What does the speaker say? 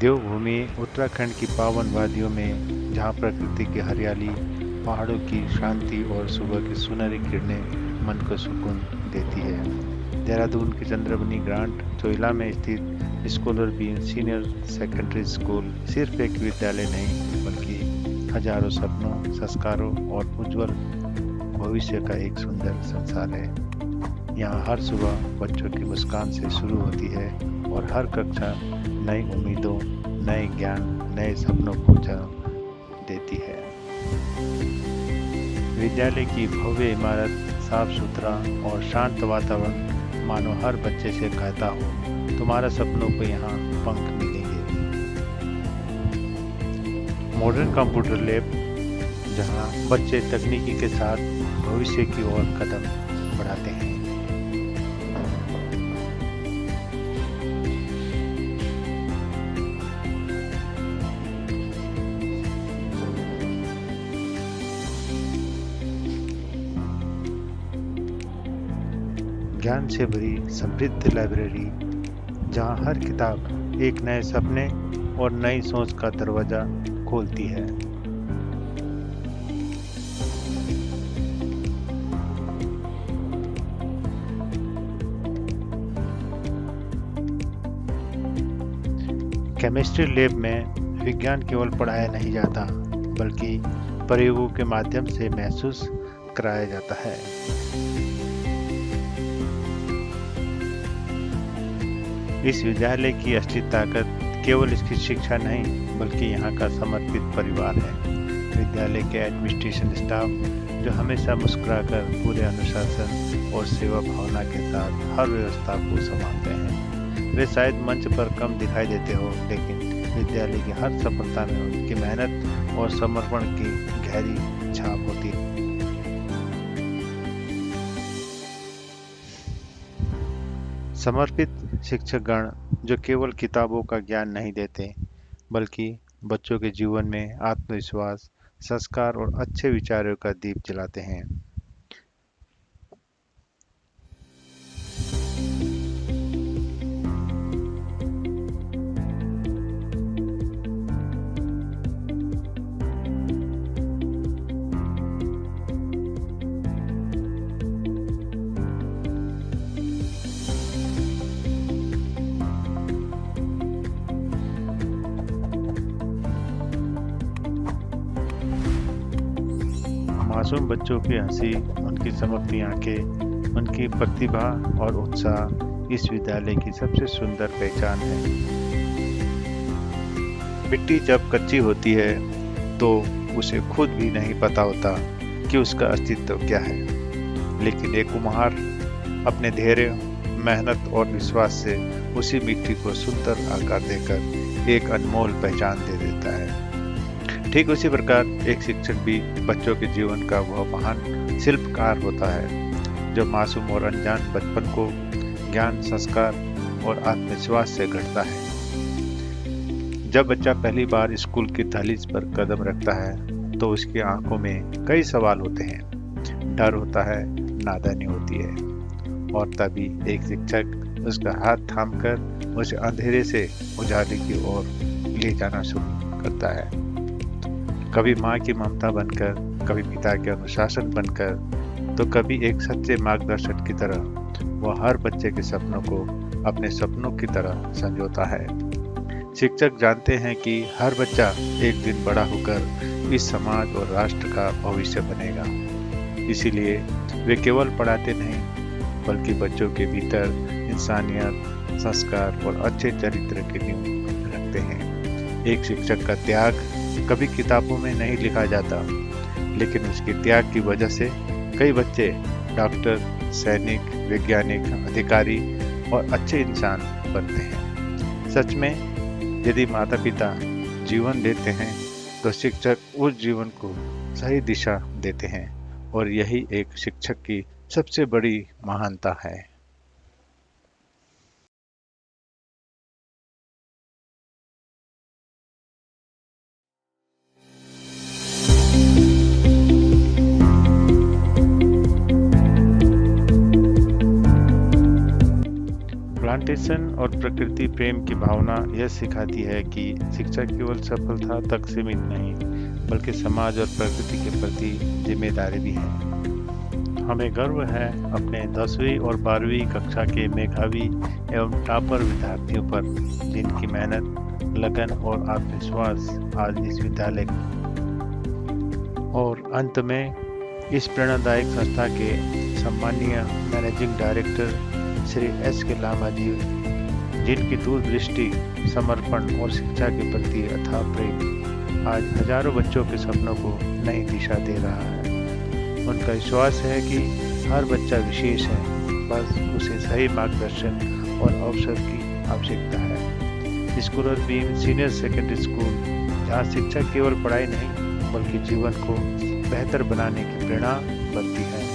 देवभूमि उत्तराखंड की पावन वादियों में, जहाँ प्रकृति की हरियाली, पहाड़ों की शांति और सुबह की सुनहरी किरणें मन को सुकून देती है। देहरादून की चंद्रबनी ग्रांट चोइला में स्थित scholar bean senior secondary school सिर्फ एक विद्यालय नहीं, बल्कि हजारों सपनों, संस्कारों और उज्जवल भविष्य का एक सुंदर संसार है। यहाँ हर सुबह बच्चों की मुस्कान से शुरू होती है और हर कक्षा नई उम्मीदों, नए ज्ञान, नए सपनों को जन्म देती है। विद्यालय की भव्य इमारत, साफ सुथरा और शांत वातावरण मानो हर बच्चे से कहता हो, तुम्हारा सपनों को यहाँ पंख मिलेंगे। मॉडर्न कंप्यूटर लैब, जहाँ बच्चे तकनीकी के साथ भविष्य की ओर कदम बढ़ाते हैं। ज्ञान से भरी समृद्ध लाइब्रेरी, जहाँ हर किताब एक नए सपने और नई सोच का दरवाजा खोलती है। केमिस्ट्री लैब में विज्ञान केवल पढ़ाया नहीं जाता, बल्कि प्रयोगों के माध्यम से महसूस कराया जाता है। इस विद्यालय की असली ताकत केवल इसकी शिक्षा नहीं, बल्कि यहाँ का समर्पित परिवार है। विद्यालय के एडमिनिस्ट्रेशन स्टाफ, जो हमेशा मुस्कुराकर पूरे अनुशासन और सेवा भावना के साथ हर व्यवस्था को संभालते हैं। वे शायद मंच पर कम दिखाई देते हो, लेकिन विद्यालय की हर सफलता में उनकी मेहनत और समर्पण की गहरी छाप होती है। समर्पित शिक्षकगण, जो केवल किताबों का ज्ञान नहीं देते, बल्कि बच्चों के जीवन में आत्मविश्वास, संस्कार और अच्छे विचारों का दीप जलाते हैं। मासूम बच्चों की हंसी, उनकी चमकती आंखें, उनकी प्रतिभा और उत्साह इस विद्यालय की सबसे सुंदर पहचान है। मिट्टी जब कच्ची होती है, तो उसे खुद भी नहीं पता होता कि उसका अस्तित्व क्या है, लेकिन एक कुम्हार अपने धैर्य, मेहनत और विश्वास से उसी मिट्टी को सुंदर आकार देकर एक अनमोल पहचान दे देता है। ठीक उसी प्रकार एक शिक्षक भी बच्चों के जीवन का वह महान शिल्पकार होता है, जो मासूम और अनजान बचपन को ज्ञान, संस्कार और आत्मविश्वास से गढ़ता है। जब बच्चा पहली बार स्कूल की दहलीज पर कदम रखता है, तो उसकी आंखों में कई सवाल होते हैं, डर होता है, नादानी होती है, और तभी एक शिक्षक उसका हाथ थामकर उसे अंधेरे से उजाले की ओर ले जाना शुरू करता है। कभी माँ की ममता बनकर, कभी पिता के अनुशासन बनकर, तो कभी एक सच्चे मार्गदर्शक की तरह वह हर बच्चे के सपनों को अपने सपनों की तरह संजोता है। शिक्षक जानते हैं कि हर बच्चा एक दिन बड़ा होकर इस समाज और राष्ट्र का भविष्य बनेगा। इसीलिए वे केवल पढ़ाते नहीं, बल्कि बच्चों के भीतर इंसानियत, संस्कार और अच्छे चरित्र की नींव रखते हैं। एक शिक्षक का त्याग कभी किताबों में नहीं लिखा जाता, लेकिन उसके त्याग की वजह से कई बच्चे डॉक्टर, सैनिक, वैज्ञानिक, अधिकारी और अच्छे इंसान बनते हैं। सच में, यदि माता पिता जीवन देते हैं, तो शिक्षक उस जीवन को सही दिशा देते हैं, और यही एक शिक्षक की सबसे बड़ी महानता है। मेडिटेशन और प्रकृति प्रेम की भावना यह सिखाती है कि शिक्षा केवल सफलता तक सीमित नहीं, बल्कि समाज और प्रकृति के प्रति जिम्मेदारी भी है। हमें गर्व है अपने 10वीं और 12वीं कक्षा के मेधावी एवं टॉपर विद्यार्थियों पर, जिनकी मेहनत, लगन और आत्मविश्वास आज इस विद्यालय और अंत में इस प्रेरणादायक संस्था के सम्मानीय managing director Shri S.K. Lama ji, जिनकी दूरदृष्टि, समर्पण और शिक्षा के प्रति अथाह प्रेम आज हजारों बच्चों के सपनों को नई दिशा दे रहा है। उनका विश्वास है कि हर बच्चा विशेष है, बस उसे सही मार्गदर्शन और अवसर की आवश्यकता है। School of being senior secondary school, जहाँ शिक्षा केवल पढ़ाई नहीं बल्कि जीवन को बेहतर बनाने की प्रेरणा बनती है।